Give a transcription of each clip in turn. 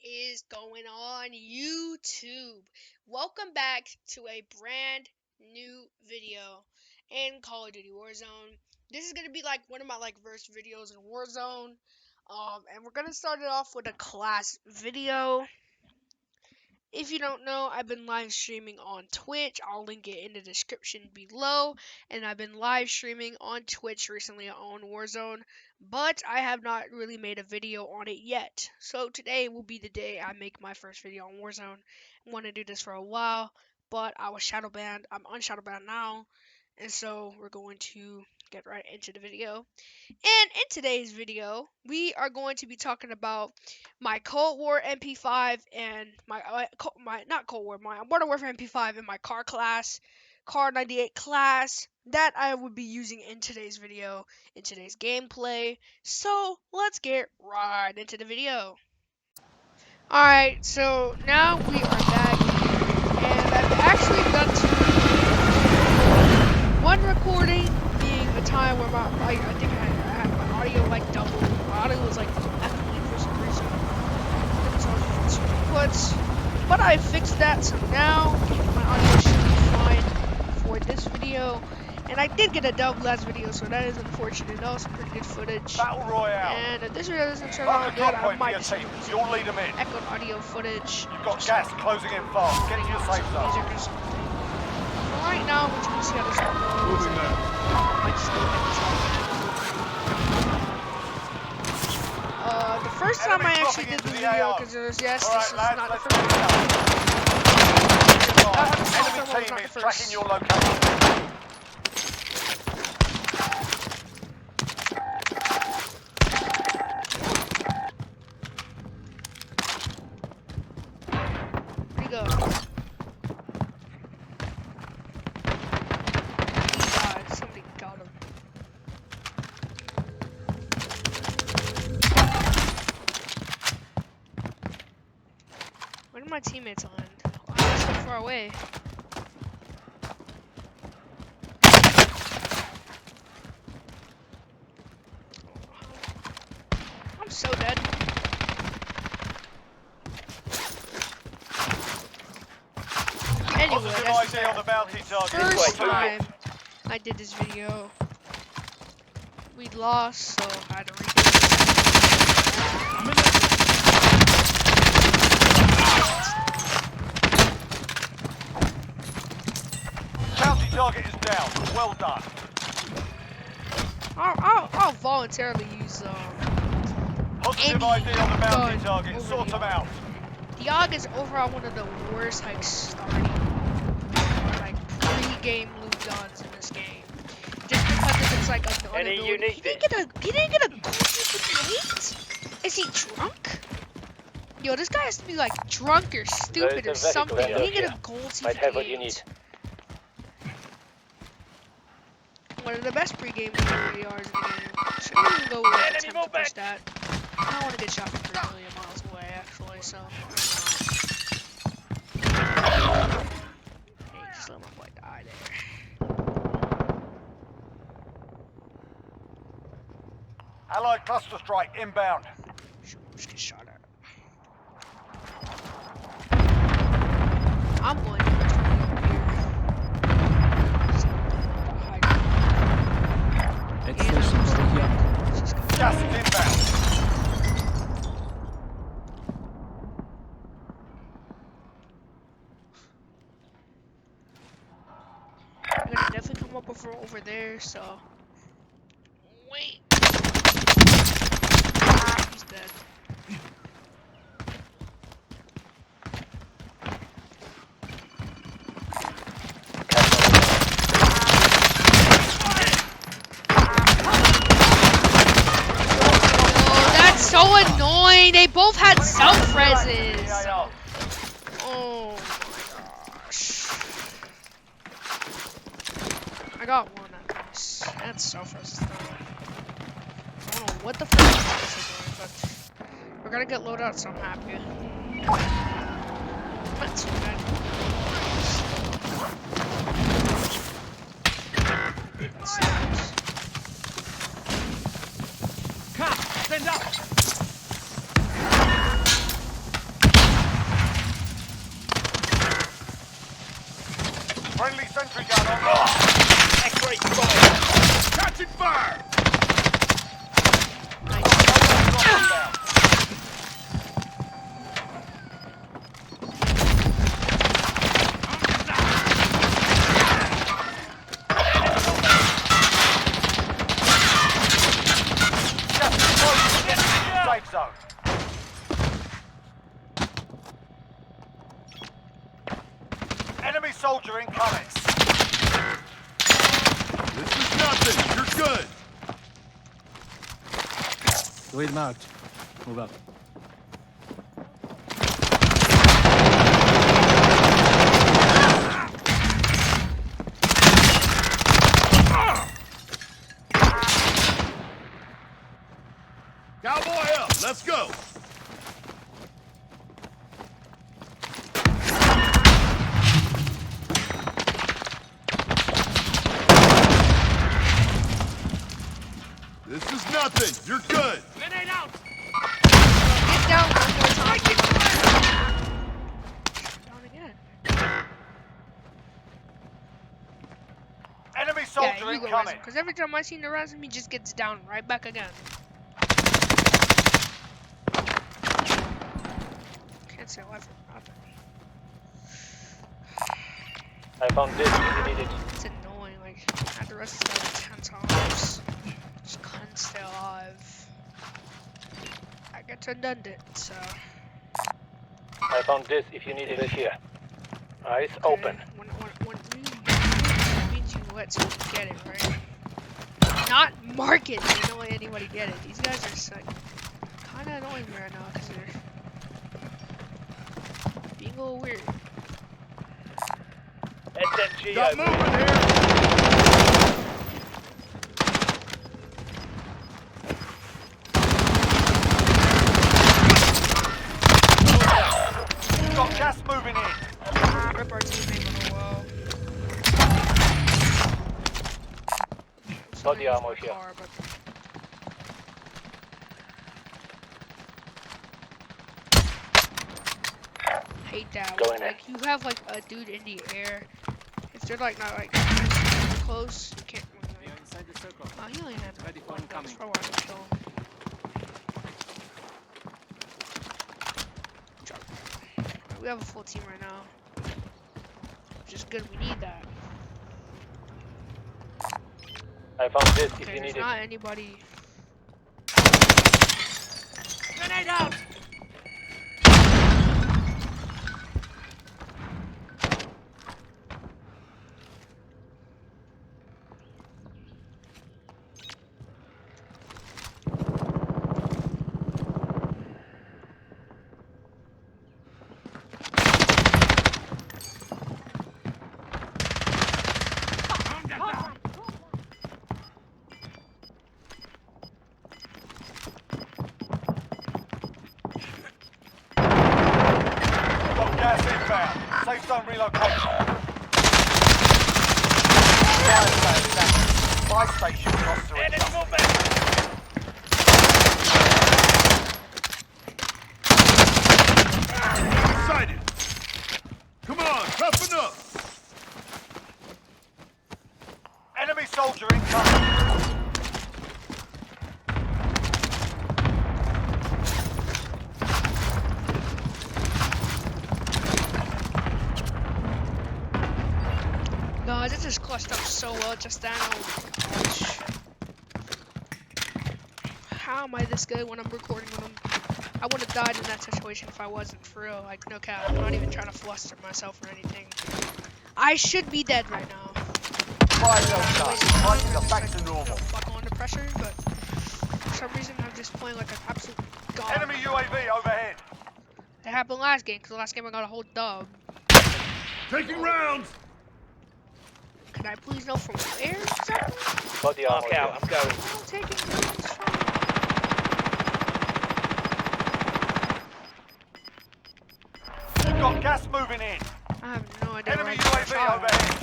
is going on YouTube? Welcome back to a brand new video in Call of Duty Warzone. This is gonna be like one of my first videos in Warzone. And we're gonna start it off with a class video. If you don't know, I've been live streaming on Twitch. I'll link it in the description below. And I've been live streaming on Twitch recently on Warzone, but I have not really made a video on it yet. So today will be the day I make my first video on Warzone. I want to do this for a while, but I was shadow banned. I'm unshadow banned now, and so we're going to get right into the video. And in today's video, we are going to be talking about my Cold War MP5 and my Modern Warfare MP5 and my KAR98 class that I would be using in today's video, in today's gameplay. So let's get right into the video. Alright, so now we are back, and I've actually got to one recording being a time where I think I had my audio double. My audio was echoing for some reason. So inputs, but I fixed that, so now my audio should be fine for this video. And I did get a dub last video, so that is unfortunate. That was some pretty good footage. Battle Royale. And if this video doesn't turn out good, I might just You'll lead them in. echoed audio footage. You've got gas closing in fast. Get to your safe zone. Right now, we're just gonna see how this goes. Moving there. The first time I actually did this video, because this is not the first time. Enemy team is tracking your location. Where'd he go? Somebody got him. Where did my teammates land? Oh, they're so far away. I'm so dead. Anyway, that's the first time I did this video. We lost, so I had to redo Bounty target is down. Well done. I'll voluntarily use Positive ID on the bounty target. Sort them out. The AUG is overall one of the worst starting pre-game loot guns in this game. Just because it's Any unique? He didn't get a gold 58? Is he drunk? Yo, this guy has to be drunk or stupid or something. He didn't get a gold 58. Might have what you need. One of the best pre-game ARs in the game. Shouldn't even go with attempt to push that. I don't want to get shot from 3 million miles away, actually, so. Hey, just let my boy die there. Allied cluster strike inbound. Just get shot at. I'm going to push my over here. Gas is inbound. I'm gonna definitely come up over there, so. Wait. He's dead. Oh, that's so annoying. They both had self-reses. Oh my gosh. I got one at least. That's self-res though. I don't know what the fuck this is doing, but we're gonna get loadouts, so I'm happy. That's bad. Stand up! soldier incoming. This is nothing. You're good. Lead marked. Move up. Cowboy up. Let's go. This is nothing. You're good. Grenade out! Get down one more time. Down again. Enemy Yeah, soldier you go incoming. because every time I see him res him, he just gets down right back again. Can't say life or nothing. I found this if you need it. It's annoying, like, I had to rest this guy like 10 times. Just couldn't stay alive. I get redundant, so. I found this if you need it here. Eyes Okay, open. When means you let someone get it, right? Not mark it, they don't let anybody get it. These guys are like, kind of annoying me right now, because they're being a little weird. SMG Got over. moving here. Got gas moving in. Rip our teammate on the wall. Body Use armor my here. car, but hate that. Going in. Like you have like a dude in the air. If they're like not like close, you can't. You're inside the circle. Oh, he only had Ready for one. incoming. That's probably why I didn't kill him. We have a full team right now, which is good. We need that. I found this if Okay, you there's need not it. anybody. Grenade out! Got gas inbound. Safe zone relocation. Fire station costs are adjusted. Excited. Come on, toughen up. Enemy soldier incoming. No, this is clutched up so well just now. Gosh. How am I this good when I'm recording with him? I would have died in that situation if I wasn't, for real. Like, no cap. I'm not even trying to fluster myself or anything. I should be dead right now. Fire sales done. Prices are back to You know, normal. buckle under pressure, but for some reason I'm just playing like an absolute god. Enemy UAV overhead. It happened last game, because the last game I got a whole dub. Taking rounds. Can I please know from where exactly? Body armor Mark out, here. I'm going. I'm taking rounds from. Got gas moving in. I have no idea Enemy where I UAV shot. overhead.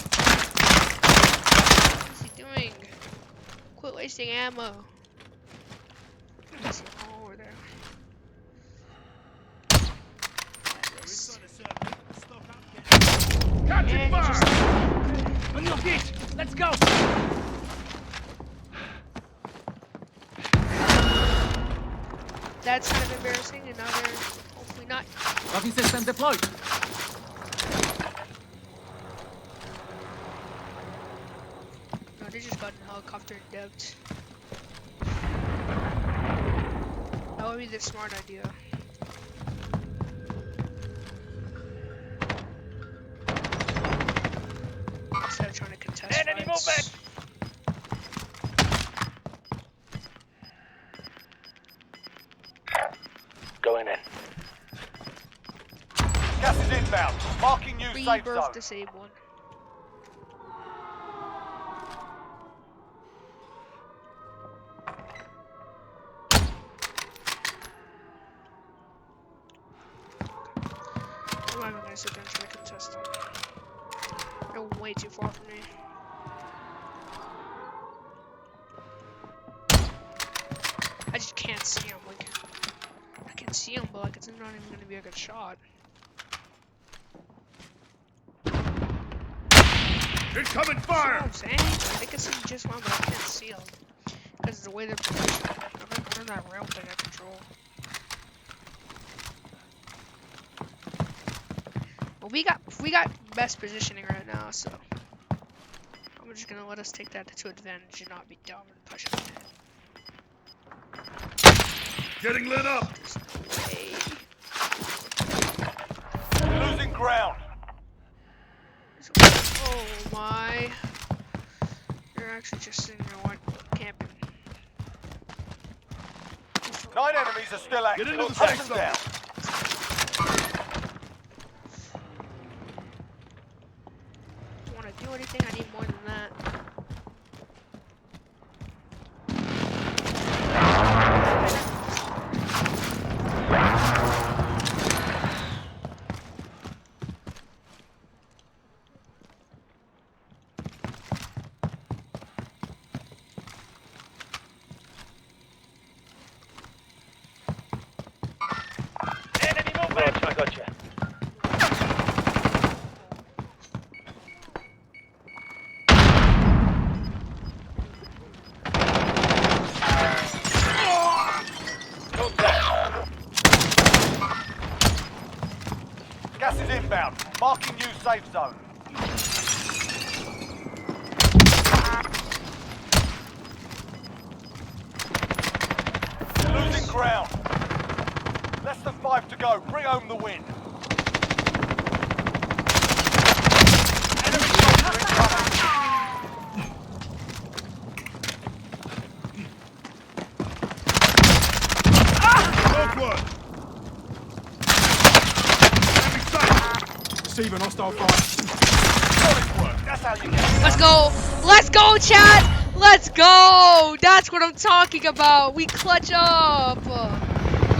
What is he doing? Quit wasting ammo. There's all over there. Catching And he fire. just, On your feet! Let's go! that's kind of embarrassing, and now they're hopefully not. Locking system deployed. No, they just got in a helicopter and dipped. That would be the smart idea. loadouts. Going in. Gas is inbound. Marking new safe Rebirth zone. disabled. I'm not even gonna sit there and try to contest them. They're way too far from me. I just can't see them. Like, I can see them, but like, it's not even gonna be a good shot. Incoming See what fire! I'm saying? Like, they can see me just fine, but I can't see them because of the way they're positioned. I'm in that rail thing I control. Well, we got best positioning right now, so I'm just gonna let us take that to advantage and not be dumb and push it. Getting lit up! Hey. Losing ground. Oh my! They're actually just sitting there camping. 9 enemies are still active. Get into the Hunt safe them zone. down. Don't want to do anything. I need more than that. Enemy movement. Roger, I got you. Gas is inbound. Marking new safe zone. Losing ground. Less than 5 to go. Bring home the win. Enemy soldier incoming. Smoke one! Enemy sight! Receiving hostile fire. Solid work. That's how you get it. Let's go! Let's go, chat! Let's go! That's what I'm talking about. We clutch up.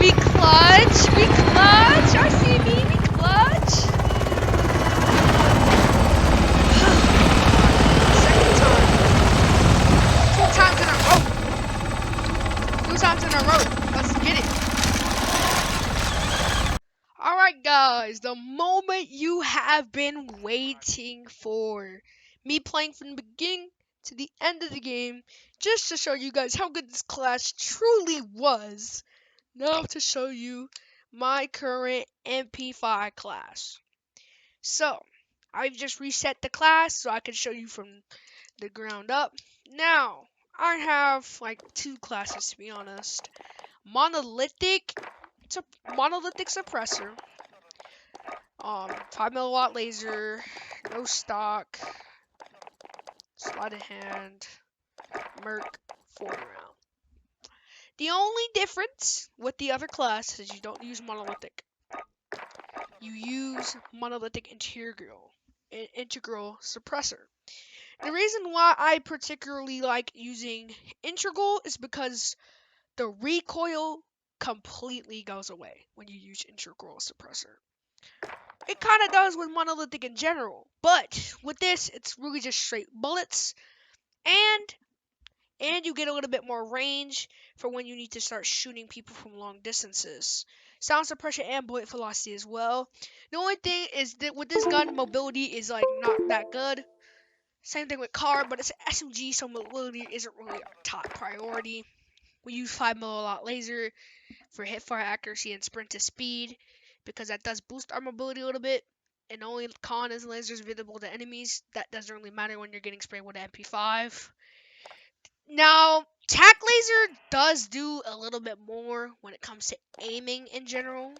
We clutch. We clutch. I see me. We clutch. Second time. 2 times in a row. 2 times in a row. Let's get it. Alright, guys. The moment you have been waiting for. Me playing from the beginning to the end of the game, just to show you guys how good this class truly was. Now to show you my current MP5 class. So, I've just reset the class so I can show you from the ground up. Now, I have like 2 classes to be honest. Monolithic suppressor. 5 milliwatt laser, no stock, sleight of hand, Merc 40 round. The only difference with the other class is you don't use monolithic. You use monolithic integral suppressor. The reason why I particularly like using integral is because the recoil completely goes away when you use integral suppressor. It kind of does with monolithic in general, but with this, it's really just straight bullets, and you get a little bit more range for when you need to start shooting people from long distances. Sound suppression and bullet velocity as well. The only thing is that with this gun, mobility is like not that good. Same thing with KAR, but it's an SMG, so mobility isn't really our top priority. We use 5mm laser for hipfire accuracy and sprint to speed, because that does boost our mobility a little bit. And the only con is lasers visible to enemies. That doesn't really matter when you're getting sprayed with an MP5. Now, tac laser does do a little bit more when it comes to aiming in general.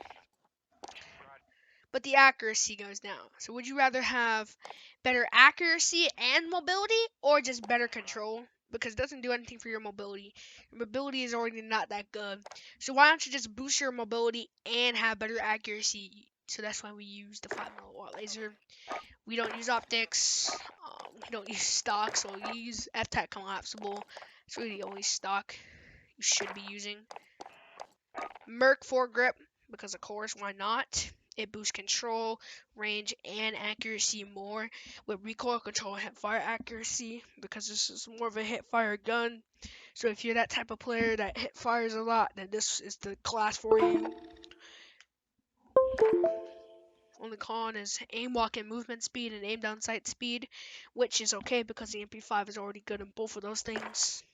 but the accuracy goes down. So would you rather have better accuracy and mobility, or just better control? Because it doesn't do anything for your mobility. Your mobility is already not that good. So why don't you just boost your mobility and have better accuracy? So that's why we use the 5mm laser. We don't use optics. We don't use stock, so you use F-Tac collapsible. It's really the only stock you should be using. Merc foregrip, because of course, why not? It boosts control, range, and accuracy more with recoil control and hip fire accuracy, because this is more of a hip fire gun. So if you're that type of player that hip fires a lot, then this is the class for you. Only con is aim walk and movement speed and aim down sight speed, which is okay because the MP5 is already good in both of those things.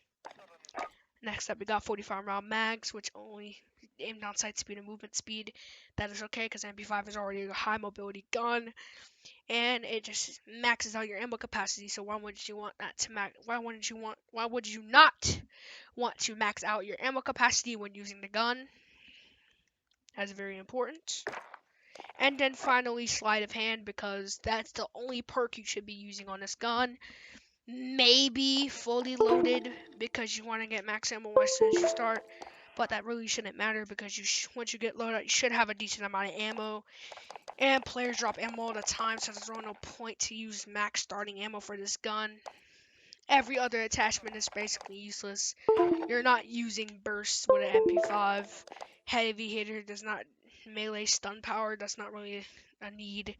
Next up, we got 45 round mags, which only aim down sight speed and movement speed. That is okay because MP5 is already a high mobility gun, and it just maxes out your ammo capacity. So why would you want that to max? Why would you not want to max out your ammo capacity when using the gun? That's very important. And then finally, sleight of hand, because that's the only perk you should be using on this gun. Maybe fully loaded, because you want to get max ammo as soon as you start. But that really shouldn't matter, because once you get loaded, you should have a decent amount of ammo. And players drop ammo all the time, so there's really no point to use max starting ammo for this gun. Every other attachment is basically useless. You're not using bursts with an MP5. Heavy hitter does not melee stun power. That's not really a need.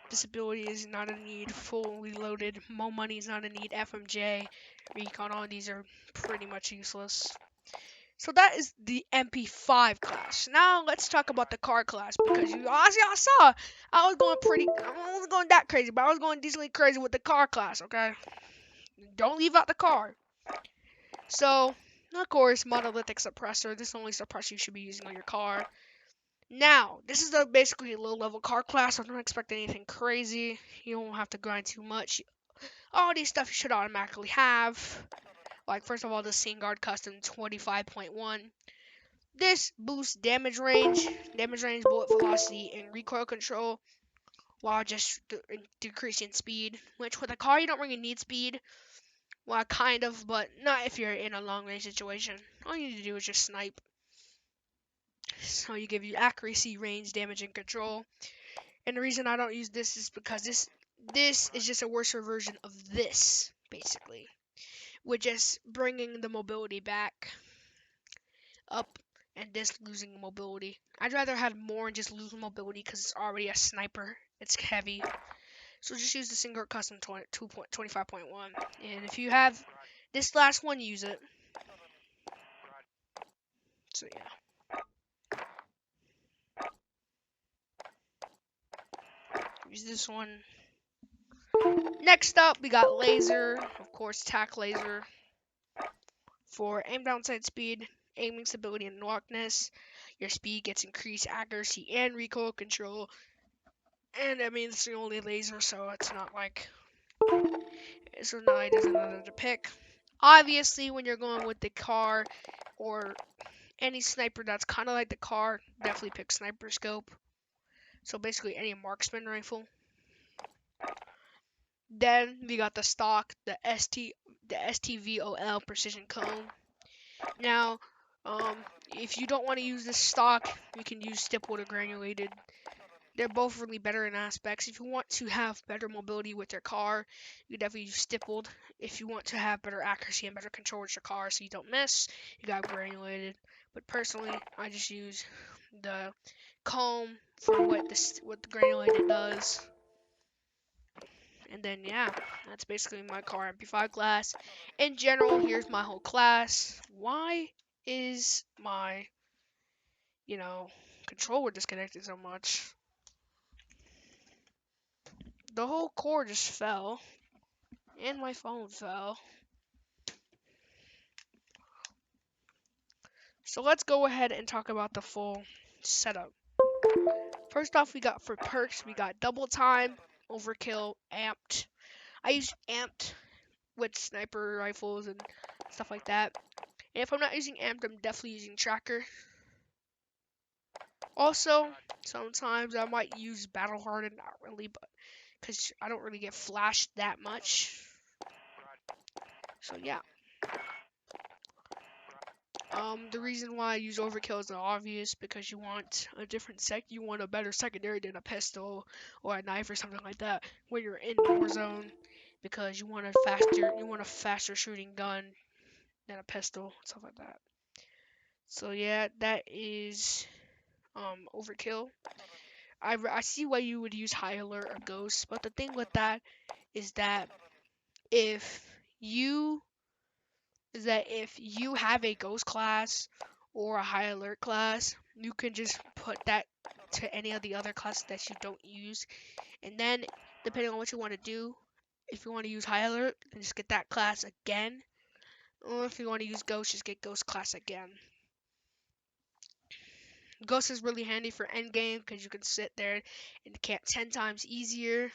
Disability is not a need. Fully loaded. Mo money is not a need. FMJ, recon, all of these are pretty much useless. So that is the MP5 class. Now let's talk about the KAR class, because y'all saw I was wasn't going that crazy, but I was going decently crazy with the KAR class. Okay, don't leave out the KAR. So of course, monolithic suppressor. This is the only suppressor you should be using on your KAR. Now, this is basically a low-level KAR class, so don't expect anything crazy. You won't have to grind too much. All these stuff you should automatically have. Like, first of all, the Scene Guard Custom 25.1. This boosts damage range, bullet velocity, and recoil control, while just decreasing speed. Which, with a KAR, you don't really need speed. Well, kind of, but not if you're in a long-range situation. All you need to do is just snipe. So you give you accuracy, range, damage, and control. And the reason I don't use this is because this is just a worse version of this, basically. With just bringing the mobility back up and just losing mobility. I'd rather have more and just lose mobility because it's already a sniper. It's heavy. So just use the Scene Guard Custom 25.1. And if you have this last one, use it. So yeah. Use this one. Next up, we got laser. Of course, tac laser. For aim down sight speed, aiming stability, and lockness. Your speed gets increased accuracy and recoil control. And I mean, it's the only laser, so it's not like there's another to pick. Obviously, when you're going with the KAR or any sniper that's kind of like the KAR, definitely pick sniper scope. So basically, any marksman rifle. Then we got the stock, the STVOL precision cone. Now, if you don't want to use this stock, you can use stippled or granulated. They're both really better in aspects. If you want to have better mobility with your KAR, you definitely use stippled. If you want to have better accuracy and better control with your KAR so you don't miss, you got granulated. But personally, I just use the cone for what the granulated does. And then yeah, that's basically my KAR MP5 class. In general, here's my whole class. Why is my, controller disconnected so much? The whole cord just fell. And my phone fell. So let's go ahead and talk about the full setup. First off, we got for perks, we got double time, overkill, amped. I use amped with sniper rifles and stuff like that. And if I'm not using amped, I'm definitely using tracker. Also, sometimes I might use Battle Hardened, not really, but because I don't really get flashed that much. So yeah. The reason why I use overkill is obvious because you want a different you want a better secondary than a pistol or a knife or something like that when you're in Warzone, because you want a faster shooting gun than a pistol, stuff like that. So yeah, that is overkill. I see why you would use high alert or ghost, but the thing with that is that if you if you have a ghost class or a high alert class, you can just put that to any of the other classes that you don't use, and then depending on what you want to do, if you want to use high alert, then just get that class again, or if you want to use ghost, just get ghost class again. Ghost is really handy for endgame because you can sit there and camp 10 times easier,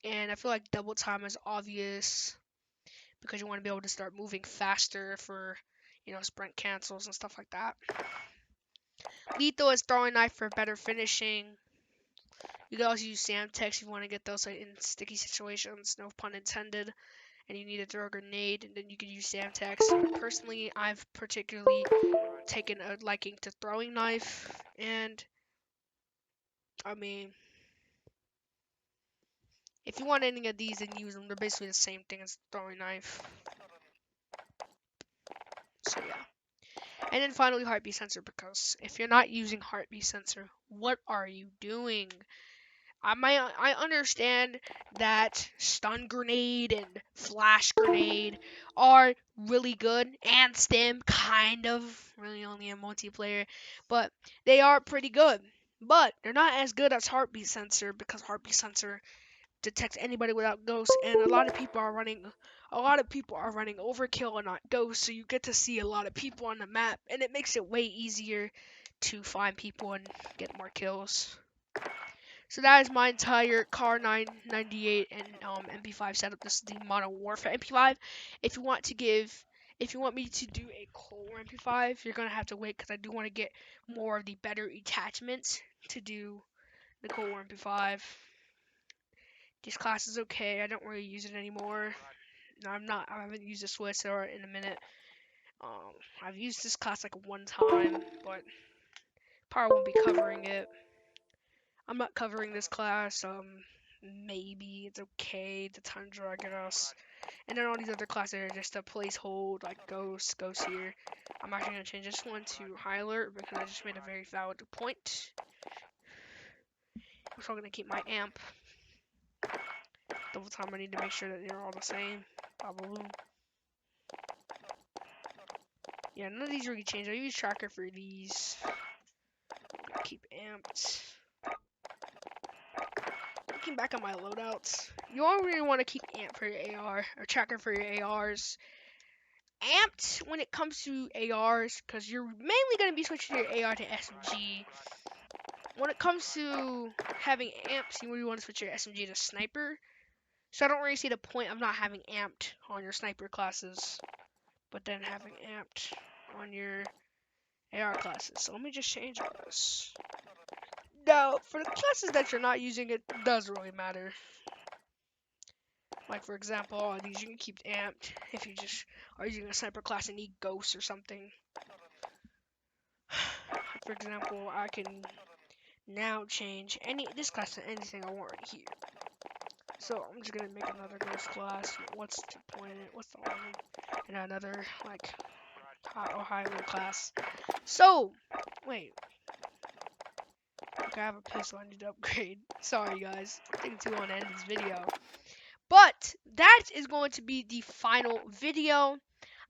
and I feel like double time is obvious because you want to be able to start moving faster for, sprint cancels and stuff like that. Lethal is throwing knife for better finishing. You can also use Samtex if you want to get those in sticky situations, no pun intended, and you need to throw a grenade, and then you can use Samtex. Personally, I've particularly taken a liking to throwing knife, and I mean, if you want any of these, then use them. They're basically the same thing as throwing knife. So yeah. And then finally, heartbeat sensor, because if you're not using heartbeat sensor, what are you doing? I understand that stun grenade and flash grenade are really good, and stim kind of, really only in multiplayer, but they are pretty good. But they're not as good as heartbeat sensor, because heartbeat sensor detects anybody without ghost, and a lot of people are running overkill and not ghost, so you get to see a lot of people on the map, and it makes it way easier to find people and get more kills. So that is my entire KAR98 and MP5 setup. This is the Modern Warfare MP5. If you want me to do a Cold War MP5, you're gonna have to wait, because I do want to get more of the better attachments to do the Cold War MP5. This class is okay. I don't really use it anymore. No, I haven't used the Swiss or in a minute. I've used this class like one time, but probably won't be covering it. I'm not covering this class. Maybe it's okay. The Tundra, I guess. And then all these other classes are just a placehold, like Ghost here. I'm actually gonna change this one to High Alert because I just made a very valid point. I'm still gonna keep my amp. Double time, I need to make sure that they're all the same. Probably. Yeah, none of these really change. I use tracker for these. Keep amped. Looking back at my loadouts, you all really want to keep amp for your AR, or tracker for your ARs. Amped when it comes to ARs, because you're mainly going to be switching your AR to SMG. When it comes to having amps, you really want to switch your SMG to sniper. So I don't really see the point of not having amped on your sniper classes, but then having amped on your AR classes. So let me just change all this. Now, for the classes that you're not using, it does really matter. Like, for example, all these you can keep amped if you just are using a sniper class and need ghosts or something. For example, I can now change this class to anything I want right here. So I'm just gonna make another ghost class. What's the point? What's the one? And another like high low class. So wait. Okay, I have a pistol I need to upgrade. Sorry guys, I'm taking too long to end this video. But that is going to be the final video.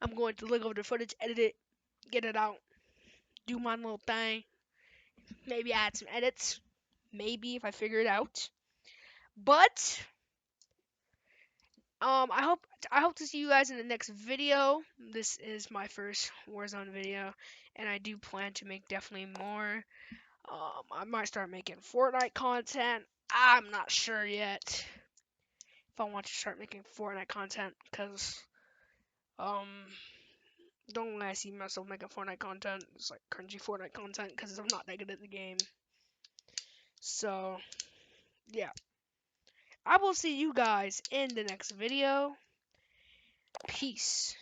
I'm going to look over the footage, edit it, get it out, do my little thing. Maybe add some edits. Maybe if I figure it out. But I hope to see you guys in the next video. This is my first Warzone video, and I do plan to make definitely more. I might start making Fortnite content. I'm not sure yet if I want to start making Fortnite content, because Don't let me see myself making Fortnite content. It's like cringy Fortnite content because I'm not that good at the game. So, yeah. I will see you guys in the next video. Peace.